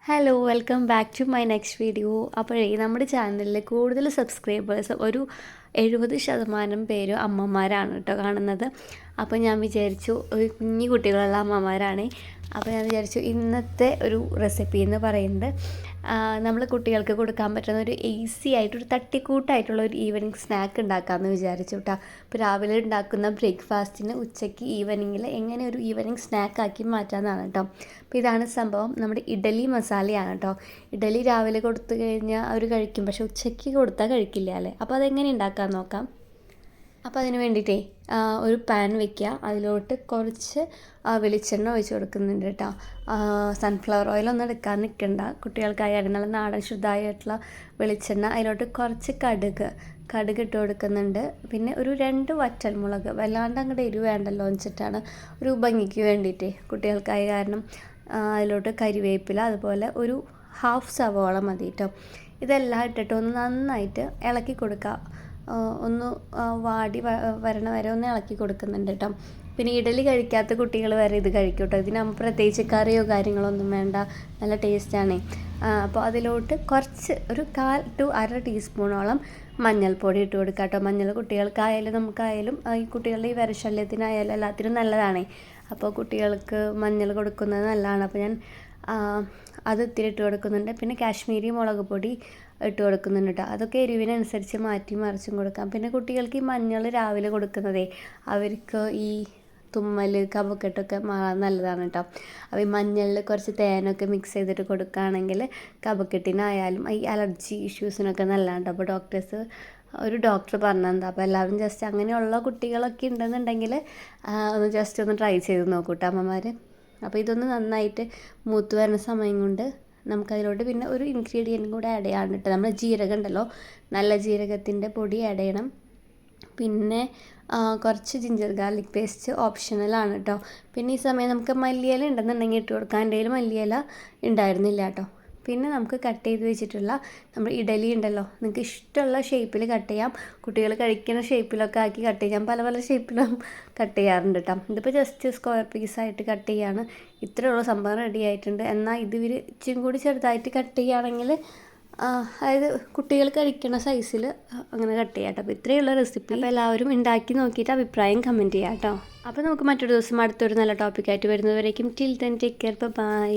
Hello welcome back to my next video. അപ്പോഴേ നമ്മുടെ ചാനലിൽ കൂടുതൽ സബ്സ്ക്രൈബേഴ്സ് ഒരു 70% പേരും അമ്മമാരാണ് കേട്ടോ കാണുന്നത്. അപ്പോൾ ഞാൻ വിചാരിച്ചു ഒരു കുഞ്ഞു കുട്ടികളുള്ള അമ്മമാരാണ്. അപ്പോൾ ഞാൻ വിചാരിച്ചു ഇന്നത്തെ ഒരു റെസിപ്പി എന്ന് പറയുന്നത് നമ്മൾ കുട്ടികൾക്ക് കൊടുക്കാൻ പറ്റുന്ന ഒരു ഈസി ആയിട്ടൊരു തട്ടിക്കൂട്ടായിട്ടുള്ള ഒരു ഈവനിങ് സ്നാക്ക് ഉണ്ടാക്കാമെന്ന് വിചാരിച്ചു കേട്ടോ. ഇപ്പോൾ രാവിലെ ഉണ്ടാക്കുന്ന ബ്രേക്ക്ഫാസ്റ്റിന് ഉച്ചയ്ക്ക് ഈവനിങ്ങിൽ എങ്ങനെ ഒരു ഈവനിങ് സ്നാക്കാക്കി മാറ്റാമെന്നാണ് കേട്ടോ. അപ്പോൾ ഇതാണ് സംഭവം. നമ്മുടെ ഇഡലി മസാലയാണ് കേട്ടോ. ഇഡലി രാവിലെ കൊടുത്തു കഴിഞ്ഞാൽ അവർ കഴിക്കും, പക്ഷേ ഉച്ചയ്ക്ക് കൊടുത്താൽ കഴിക്കില്ല അല്ലേ. അപ്പോൾ അതെങ്ങനെ ഉണ്ടാക്കാൻ നോക്കാം. അപ്പോൾ അതിന് വേണ്ടിയിട്ടേ ഒരു പാൻ വയ്ക്കുക. അതിലോട്ട് കുറച്ച് വെളിച്ചെണ്ണ ഒഴിച്ച് കൊടുക്കുന്നുണ്ട് കേട്ടോ. സൺഫ്ലവർ ഓയിലൊന്നും എടുക്കാൻ നിൽക്കണ്ട, കുട്ടികൾക്കായാലും നല്ല നാടൻ ശുദ്ധമായിട്ടുള്ള വെളിച്ചെണ്ണ. അതിലോട്ട് കുറച്ച് കടുക് ഇട്ട് കൊടുക്കുന്നുണ്ട്. പിന്നെ ഒരു 2 വറ്റൽമുളക്, വല്ലാണ്ട് അങ്ങോട്ട് എരിവ് വേണ്ടല്ലോ വെച്ചിട്ടാണ്, ഒരു ഭംഗിക്ക് വേണ്ടിയിട്ട് കുട്ടികൾക്കായ കാരണം. അതിലോട്ട് കരിവേപ്പില, അതുപോലെ ഒരു ഹാഫ് സവോള മതി കേട്ടോ. ഇതെല്ലാം ഇട്ടിട്ട് ഒന്ന് നന്നായിട്ട് ഇളക്കി കൊടുക്കുക. ഒന്ന് വാടി വരണ വരെ ഒന്ന് ഇളക്കി കൊടുക്കുന്നുണ്ട് കേട്ടോ. പിന്നെ ഇഡലി കഴിക്കാത്ത കുട്ടികൾ വരെ ഇത് കഴിക്കും കേട്ടോ. ഇതിനാകുമ്പോൾ പ്രത്യേകിച്ച് കറിയോ കാര്യങ്ങളൊന്നും വേണ്ട, നല്ല ടേസ്റ്റാണ്. അപ്പോൾ അതിലോട്ട് കുറച്ച് ഒരു 1/4 to 1/2 ടീസ്പൂണോളം മഞ്ഞൾപ്പൊടി ഇട്ട് കൊടുക്കുക കേട്ടോ. മഞ്ഞൾ കുട്ടികൾക്കായാലും നമുക്കായാലും ഈ കുട്ടികളുടെ ഈ വിരശല്യത്തിനായാലും എല്ലാത്തിനും നല്ലതാണ്. അപ്പോൾ കുട്ടികൾക്ക് മഞ്ഞൾ കൊടുക്കുന്നത് നല്ലതാണ്. അപ്പോൾ ഞാൻ അത് ഇത്തിരി ഇട്ട് കൊടുക്കുന്നുണ്ട്. പിന്നെ കാശ്മീരി മുളക് പൊടി ഇട്ട് കൊടുക്കുന്നുണ്ട് കേട്ടോ. അതൊക്കെ എരിവിനനുസരിച്ച് മാറ്റി മറിച്ചും കൊടുക്കാം. പിന്നെ കുട്ടികൾക്ക് ഈ മഞ്ഞൾ രാവിലെ കൊടുക്കുന്നതേ അവർക്ക് ഈ തുമ്മൽ കഫക്കെട്ടൊക്കെ മാറാൻ നല്ലതാണ് കേട്ടോ. അപ്പോൾ ഈ മഞ്ഞളിൽ കുറച്ച് തേനൊക്കെ മിക്സ് ചെയ്തിട്ട് കൊടുക്കുകയാണെങ്കിൽ കഫക്കെട്ടിനായാലും ഈ അലർജി ഇഷ്യൂസിനൊക്കെ നല്ലതാണ് കേട്ടോ. അപ്പോൾ ഒരു ഡോക്ടർ പറഞ്ഞെന്താ. അപ്പോൾ എല്ലാവരും ജസ്റ്റ് അങ്ങനെയുള്ള കുട്ടികളൊക്കെ ഉണ്ടെന്നുണ്ടെങ്കിൽ ജസ്റ്റ് ഒന്ന് ട്രൈ ചെയ്ത് നോക്കൂട്ടോ അമ്മമാർ. അപ്പോൾ ഇതൊന്ന് നന്നായിട്ട് മൂത്ത് വരുന്ന സമയം കൊണ്ട് നമുക്കതിലോട്ട് പിന്നെ ഒരു ഇൻഗ്രീഡിയൻറ്റും കൂടെ ആഡ് ചെയ്യാൻ കേട്ടോ. നമ്മുടെ ജീരകം ഉണ്ടല്ലോ, നല്ല ജീരകത്തിൻ്റെ പൊടി ആഡ് ചെയ്യണം. പിന്നെ കുറച്ച് ജിഞ്ചർ ഗാർലിക് പേസ്റ്റ് ഓപ്ഷണലാണ് കേട്ടോ. പിന്നെ ഈ സമയം നമുക്ക് മല്ലിയില ഉണ്ടെന്നുണ്ടെങ്കിൽ ഇട്ട് കൊടുക്കാം. എൻ്റെ കയ്യിൽ മല്ലിയില ഉണ്ടായിരുന്നില്ല കേട്ടോ. പിന്നെ നമുക്ക് കട്ട് ചെയ്ത് വെച്ചിട്ടുള്ള നമ്മുടെ ഇഡലി ഉണ്ടല്ലോ, നിങ്ങൾക്ക് ഇഷ്ടമുള്ള ഷേപ്പിൽ കട്ട് ചെയ്യാം. കുട്ടികൾ കഴിക്കുന്ന ഷേപ്പിലൊക്കെ ആക്കി കട്ട് ചെയ്യാം. പല പല ഷേപ്പിലും കട്ട് ചെയ്യാറുണ്ട് കേട്ടോ. ഇതിപ്പോൾ ജസ്റ്റ് സ്ക്വയർ പീസായിട്ട് കട്ട് ചെയ്യാണ്. ഇത്രയുള്ള സംഭവം റെഡി ആയിട്ടുണ്ട്. എന്നാൽ ഇത് ഇച്ചിരി കൂടി ചെറുതായിട്ട് കട്ട് ചെയ്യുകയാണെങ്കിൽ അതായത് കുട്ടികൾ കഴിക്കുന്ന സൈസിൽ അങ്ങനെ കട്ട് ചെയ്യാം കേട്ടോ. അപ്പോൾ ഇത്രയുള്ള റെസിപ്പി. അപ്പോൾ എല്ലാവരും ഉണ്ടാക്കി നോക്കിയിട്ട് അഭിപ്രായം കമൻറ്റ് ചെയ്യാം കേട്ടോ. അപ്പോൾ നമുക്ക് മറ്റൊരു ദിവസം അടുത്തൊരു നല്ല ടോപ്പിക്കായിട്ട് വരുന്നതുവരേക്കും till then take care, by.